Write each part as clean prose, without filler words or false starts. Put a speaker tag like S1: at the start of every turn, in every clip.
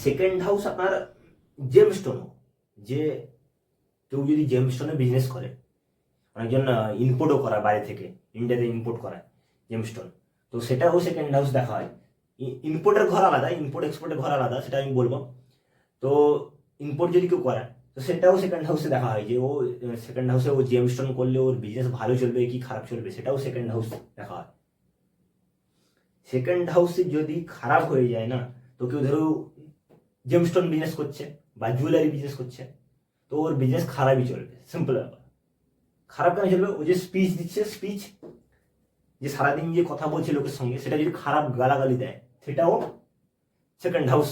S1: Second house আপনার gemstone, যে কেউ যদি জেমস্টোনে বিজনেস করে, অনেকজন ইম্পোর্টও করায় বাইরে থেকে, ইন্ডিয়াতে ইম্পোর্ট করায় জেমস্টোন, তো সেটাও সেকেন্ড হাউস দেখা হয়। ইম্পোর্টের ঘর আলাদা, ইম্পোর্ট এক্সপোর্টের ঘর আলাদা, সেটা আমি বলবো। তো ইম্পোর্ট যদি কেউ করে তো সেটাও সেকেন্ড হাউসে দেখা হয়, যে ও সেকেন্ড হাউসে ও জেমস্টোন করলে ওর বিজনেস ভালো চলবে কি খারাপ চলবে, সেটাও সেকেন্ড হাউস দেখা হয়। সেকেন্ড হাউসে যদি খারাপ হয়ে যায় না, তো কেউ ধরো জেমস্টোন বিজনেস করছে বা জুয়েলারি বিজনেস করছে, তো ওর বিজনেস খারাপই চলবে, সিম্পল ব্যাপার। খারাপ কেন চলবে? ও যে স্পিচ দিচ্ছে, স্পিচ যে সারাদিন যে কথা বলছে লোকের সঙ্গে, সেটা যদি খারাপ গালাগালি দেয়, সেটাও সেকেন্ড হাউস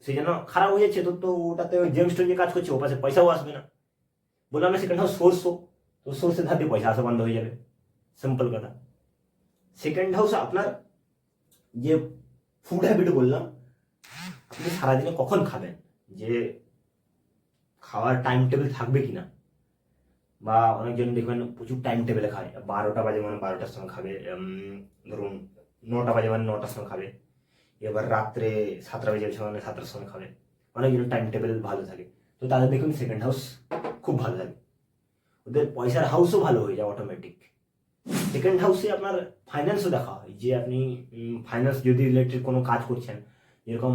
S1: সেই জন্য খারাপ হয়ে যাচ্ছে। তো ওটাতে জেমস্টোন যে কাজ করছে ও পাশে পয়সাও আসবে না। বললাম না সেকেন্ড হাউস সোর্সও, তো সোর্সের ধার দিয়ে পয়সা আসা বন্ধ হয়ে যাবে, সিম্পল কথা। সেকেন্ড হাউস আপনার যে ফুড হ্যাবিট বললাম, আপনি সারাদিনে কখন খাবেন, যে খাওয়ার টাইম টেবিল থাকবে কিনা, বা অনেকজন দেখবেন প্রচুর টাইম টেবিলে খায়, 12টা বাজে মানে 12টার সময় খাবে, ধরুন 9টা বাজে মানে 9টার সময় খাবে, এবার রাত্রে 7টা বাজে মানে 7টার সময় খাবে। অনেকজন টাইম টেবিল ভালো থাকে, তো তাদের দেখুন সেকেন্ড হাউস খুব ভালো লাগে, ওদের পয়সার হাউসও ভালো হয়ে যায় অটোমেটিক। সেকেন্ড হাউসে আপনার ফাইন্যান্সও দেখা হয়, যে আপনি ফাইন্যান্স যদি রিলেটেড কোনো কাজ করছেন, যেরকম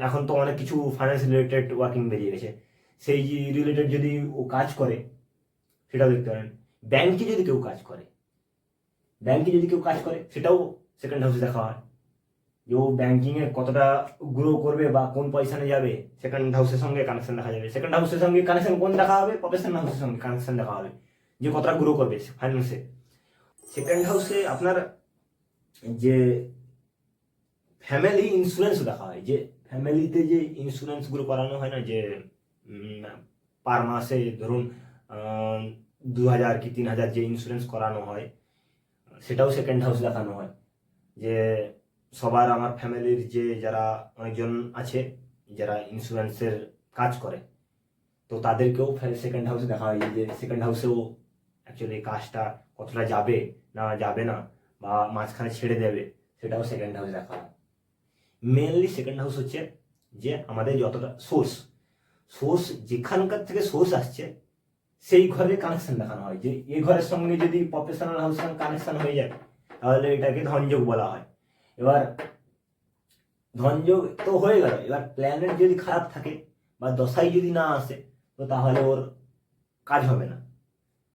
S1: এখন তো অনেক কিছু ফাইন্যান্স রিলেটেড ওয়ার্কিং বেরিয়ে গেছে, সেই রিলেটেড যদি ও কাজ করে সেটাও দেখতে পারেন। ব্যাংকে যদি কেউ কাজ করে, সেটাও সেকেন্ড হাউসে দেখা হয়, যে ও ব্যাংকিংয়ে কতটা গ্রো করবে বা কোন পজিশনে যাবে, সেকেন্ড হাউসের সঙ্গে কানেকশন দেখা যাবে। সেকেন্ড হাউসের সঙ্গে কানেকশন কোন দেখা হবে? প্রফেশনাল হাউসের সঙ্গে কানেকশন দেখা হবে, যে কতটা গ্রো করবে ফাইন্যান্সে। সেকেন্ড হাউসে আপনার যে ফ্যামিলি ইন্স্যুরেন্স দেখা হয়, যে ফ্যামিলিতে যে ইন্স্যুরেন্সগুলো করানো হয় না, যে পার মাসে ধরুন 2,000 কি 3,000 যে ইন্স্যুরেন্স করানো হয়, সেটাও সেকেন্ড হাউস দেখানো হয়। যে সবার আমার ফ্যামিলির যে যারা অনেকজন আছে যারা ইন্স্যুরেন্সের কাজ করে, তো তাদেরকেও সেকেন্ড হাউসে দেখা হয়, যে সেকেন্ড হাউসেও অ্যাকচুয়ালি কাজটা কতটা যাবে না যাবে না, বা মাঝখানে ছেড়ে দেবে, সেটাও সেকেন্ড হাউস দেখা হয়। মেনলি সেকেন্ড হাউস হচ্ছে যে আমাদের যতটা সোর্স যেখানকার থেকে সোর্স আসছে, সেই ঘরের কানেকশন দেখানো হয়, যে এই ঘরের সঙ্গে যদি প্রফেশনাল হাউসের কানেকশন হয়ে যায়, তাহলে এটাকে ধনযোগ বলা হয়। এবার ধনযোগ তো হয়ে গেল, এবার প্ল্যানেট যদি খারাপ থাকে বা দশাই যদি না আসে, তো তাহলে ওর কাজ হবে না।